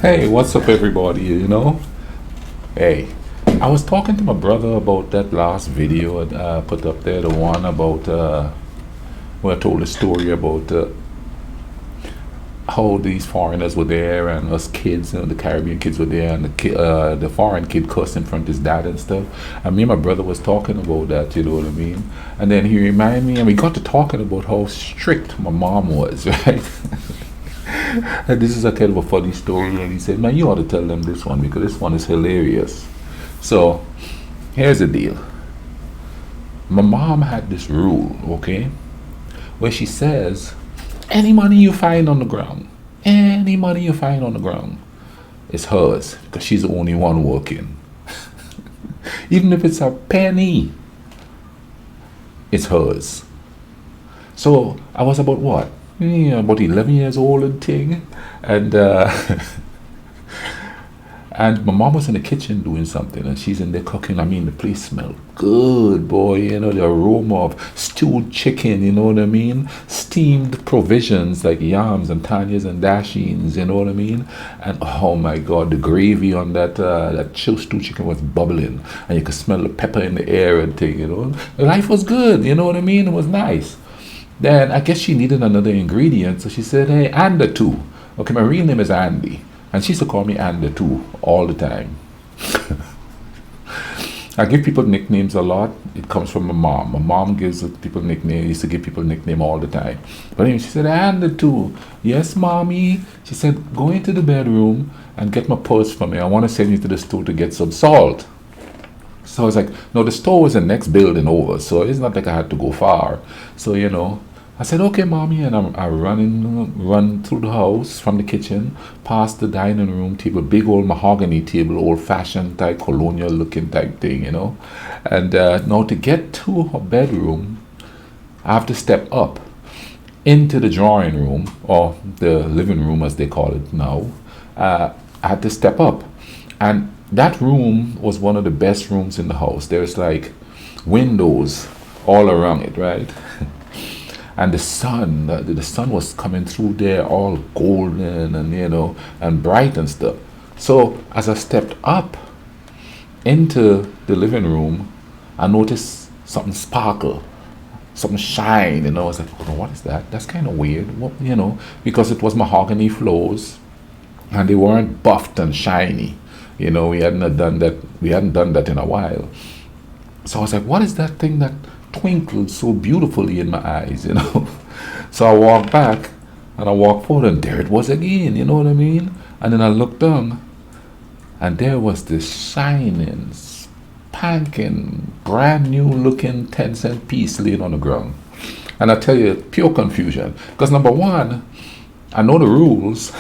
Hey, what's up, everybody? Hey, I was talking to my brother about that last video I put up there, the one about where I told a story about how these foreigners were there and us kids, the Caribbean kids were there, and the foreign kid cussed in front of his dad and stuff. And me and my brother was talking about that, you know what I mean? And then he reminded me, and we got to talking about how strict my mom was, right? And this is a kind of a funny story, and he said, "Man, you ought to tell them this one because this one is hilarious." So, here's the deal. My mom had this rule, okay, where she says, any money you find on the ground, any money you find on the ground is hers because she's the only one working. Even if it's a penny, it's hers. So I was about what? Yeah, about 11 years old and thing. And and my mom was in the kitchen doing something, and she's in there cooking. I mean, the place smelled good, boy. The aroma of stewed chicken, you know what I mean? Steamed provisions like yams and tanyas and dashings, you know what I mean? And oh my God, the gravy on that chilled stewed chicken was bubbling, and you could smell the pepper in the air and thing. Life was good, you know what I mean? It was nice. Then I guess she needed another ingredient, so she said, "Hey, and the two." Okay, my real name is Andy. And she used to call me Andy too, all the time. I give people nicknames a lot. It comes from my mom. My mom gives people nicknames. Used to give people nickname all the time. But anyway, she said, Andy too. Yes, mommy. She said, go into the bedroom and get my purse for me. I want to send you to the store to get some salt. So I was like, no, the store was the next building over. So it's not like I had to go far. So, I said, okay, mommy, and I run through the house from the kitchen, past the dining room table, big old mahogany table, old-fashioned type, colonial-looking type thing, And now to get to her bedroom, I have to step up into the drawing room, or the living room as they call it now. I had to step up. And that room was one of the best rooms in the house. There's like windows all around it, right? And the sun was coming through there all golden and bright and stuff. So as I stepped up into the living room, I noticed something sparkle, something shine, I was like, oh, what is that? That's kind of weird, because it was mahogany floors and they weren't buffed and shiny. We hadn't done that in a while. So I was like, what is that thing that twinkled so beautifully in my eyes, So I walked back and I walked forward, and there it was again, you know what I mean? And then I looked down, and there was this shining, spanking, brand new looking 10-cent piece laying on the ground. And I tell you, pure confusion. Because number one, I know the rules.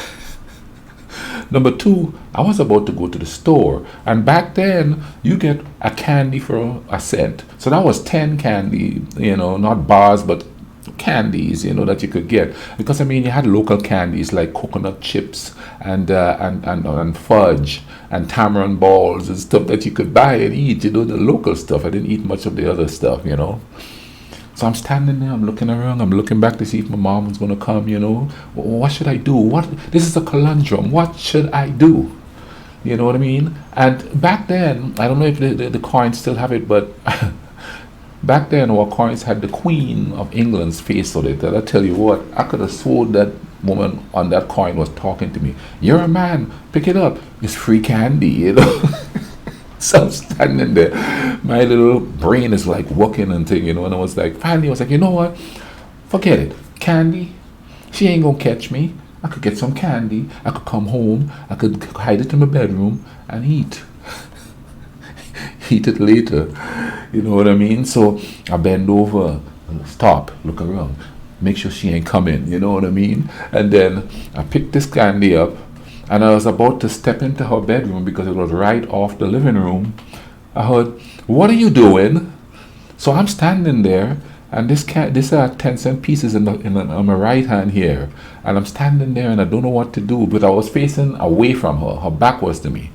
Number two, I was about to go to the store, and back then you get a candy for a cent. So that was 10 candy, not bars, but candies, that you could get. Because you had local candies like coconut chips and fudge and tamarind balls and stuff that you could buy and eat. The local stuff. I didn't eat much of the other stuff, So I'm standing there, I'm looking around, I'm looking back to see if my mom was going to come, What should I do? This is a conundrum. What should I do? You know what I mean? And back then, I don't know if the coins still have it, but back then our coins had the Queen of England's face on it. And I tell you what, I could have sworn that woman on that coin was talking to me. You're a man, pick it up. It's free candy, So I'm standing there. My little brain is like working and thing, and I was like, finally, I was like, you know what? Forget it. Candy? She ain't gonna catch me. I could get some candy. I could come home. I could hide it in my bedroom and eat. Eat it later. You know what I mean? So I bend over, stop, look around, make sure she ain't coming. You know what I mean? And then I picked this candy up. And I was about to step into her bedroom because it was right off the living room. I heard, what are you doing? So I'm standing there, and this 10-cent pieces on my right hand here. And I'm standing there, and I don't know what to do, but I was facing away from her. Her back was to me.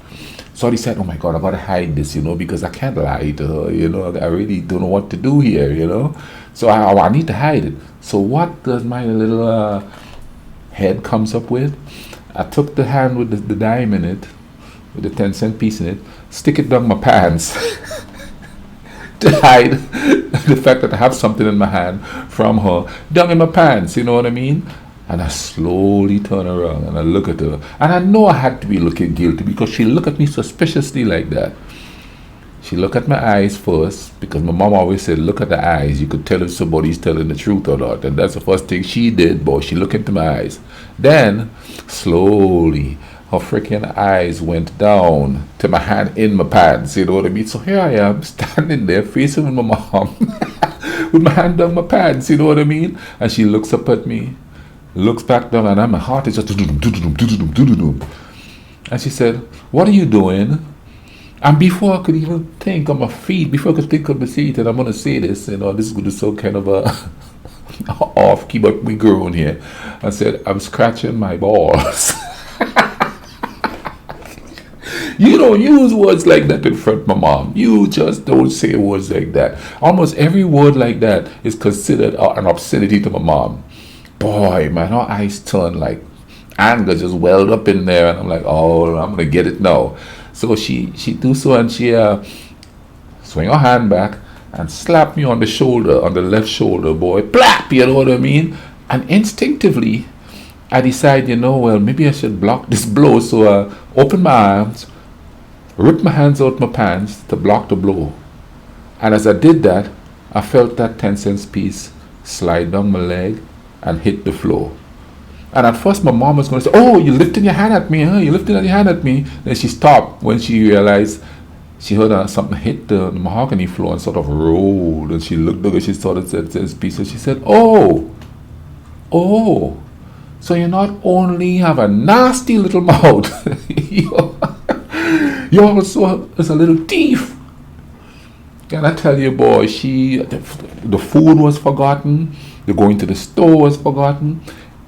So I decided, oh my God, I got to hide this, because I can't lie to her, I really don't know what to do here, So I need to hide it. So what does my little head comes up with? I took the hand with the dime in it, with the 10-cent piece in it, stick it down my pants to hide the fact that I have something in my hand from her, down in my pants, you know what I mean? And I slowly turn around and I look at her. And I know I had to be looking guilty because she looked at me suspiciously like that. She looked at my eyes first because my mom always said, look at the eyes. You could tell if somebody's telling the truth or not. And that's the first thing she did, boy. She looked into my eyes. Then, slowly, her freaking eyes went down to my hand in my pants. You know what I mean? So here I am, standing there, facing with my mom, with my hand down my pants. You know what I mean? And she looks up at me, looks back down, and my heart is just do-do-dum, do-do-dum, do-do-dum, do-do-dum. And she said, what are you doing? And before I could even think on my feet, before I could think on my feet, and I'm going to say this, you know, this is going to sound kind of a off key, but we grown here. I said, I'm scratching my balls. You don't use words like that in front of my mom. You just don't say words like that. Almost every word like that is considered an obscenity to my mom. Boy, man, her eyes turned like anger just welled up in there, and I'm like, oh, I'm going to get it now. So she do so, and she swing her hand back and slap me on the shoulder, on the left shoulder, boy. Plap, you know what I mean? And instinctively, I decide, you know, well, maybe I should block this blow. So I open my arms, rip my hands out my pants to block the blow. And as I did that, I felt that 10-cent piece slide down my leg and hit the floor. And at first my mom was going to say, oh, you're lifting your hand at me, huh? You're lifting your hand at me. Then she stopped when she realized she heard something hit the mahogany floor and sort of rolled. And she looked up and she saw the 10-cent piece. And she said, oh, so you not only have a nasty little mouth, you also is a little thief. And I tell you, boy, the food was forgotten. The going to the store was forgotten.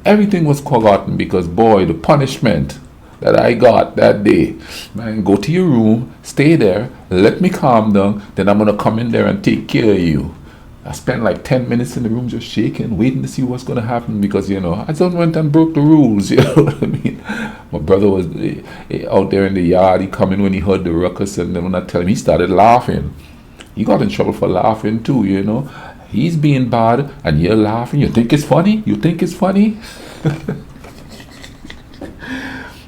Everything was forgotten because, boy, the punishment that I got that day, man, go to your room, stay there, let me calm down, then I'm going to come in there and take care of you. I spent like 10 minutes in the room just shaking, waiting to see what's going to happen because, you know, I just went and broke the rules, you know what I mean? My brother was out there in the yard, he come in when he heard the ruckus, and then when I tell him, he started laughing. He got in trouble for laughing too, you know. He's being bad and you're laughing. You think it's funny? You think it's funny?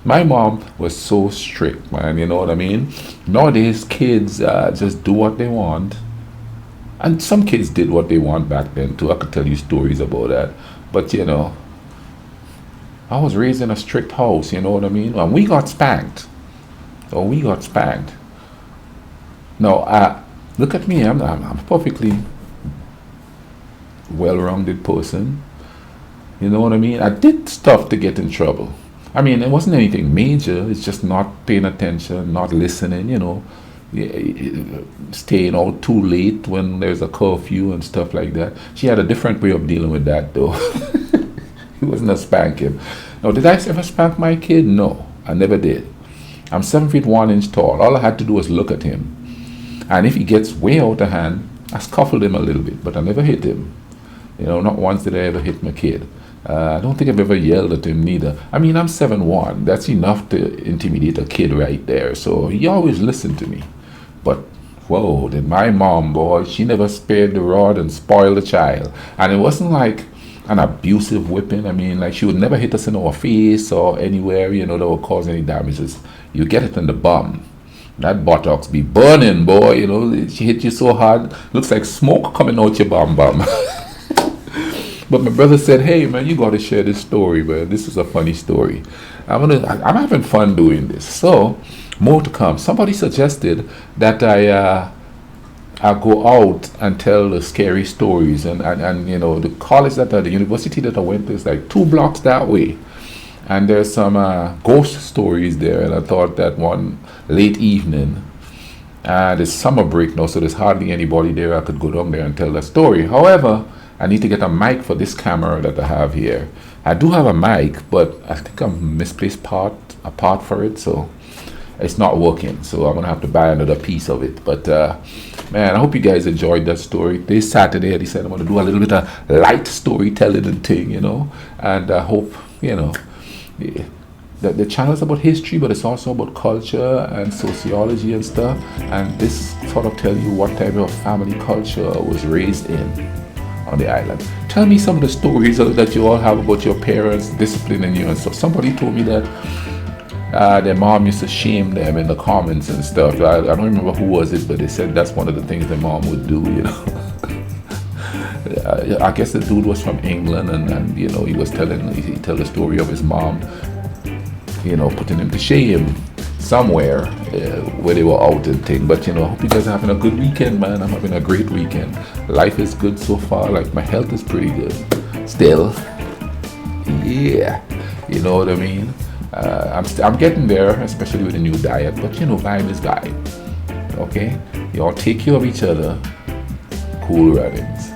My mom was so strict, man, you know what I mean? Nowadays, kids just do what they want. And some kids did what they want back then too. I could tell you stories about that. But, you know, I was raised in a strict house, you know what I mean? And we got spanked. Oh, we got spanked. No, look at me. I'm a perfectly well-rounded person. You know what I mean? I did stuff to get in trouble. I mean, it wasn't anything major. It's just not paying attention, not listening, you know, staying out too late when there's a curfew and stuff like that. She had a different way of dealing with that, though. It wasn't a spanking. Now, did I ever spank my kid? No, I never did. I'm 7 feet 1 inch tall. All I had to do was look at him. And if he gets way out of hand, I scuffled him a little bit, but I never hit him. You know, not once did I ever hit my kid. I don't think I've ever yelled at him neither. I mean, I'm 7'1". That's enough to intimidate a kid right there. So he always listened to me. But, whoa, then my mom, boy, she never spared the rod and spoiled the child. And it wasn't like an abusive whipping. I mean, like, she would never hit us in our face or anywhere, you know, that would cause any damages. You get it in the bum. That buttocks be burning, boy, you know. She hit you so hard, looks like smoke coming out your bum. But my brother said, hey, man, you got to share this story, man. This is a funny story. I'm having fun doing this. So, more to come. Somebody suggested that I go out and tell the scary stories. And you know, the university that I went to is like 2 blocks that way. And there's some ghost stories there. And I thought that one late evening, it's summer break now, so there's hardly anybody there. I could go down there and tell the story. However, I need to get a mic for this camera that I have here. I do have a mic, but I think I'm misplaced a part for it, so it's not working. So I'm gonna have to buy another piece of it. But man, I hope you guys enjoyed that story. This Saturday, I decided I'm gonna do a little bit of light storytelling and thing, you know. And I hope, you know, the channel is about history, but it's also about culture and sociology and stuff. And this sort of tell you what type of family culture was raised in on the island. Tell me some of the stories that you all have about your parents disciplining you and stuff. Somebody told me that their mom used to shame them in the comments and stuff. I don't remember who was it, but they said that's one of the things their mom would do, you know. I guess the dude was from England, and you know, he tell the story of his mom, you know, putting him to shame somewhere where they were out and thing. But you know, I hope you guys are having a good weekend, man. I'm having a great weekend. Life is good so far. Like, my health is pretty good still. Yeah, you know what I mean. I'm getting there, especially with the new diet. But you know, vibe is vibe. Okay, y'all take care of each other. Cool runnings.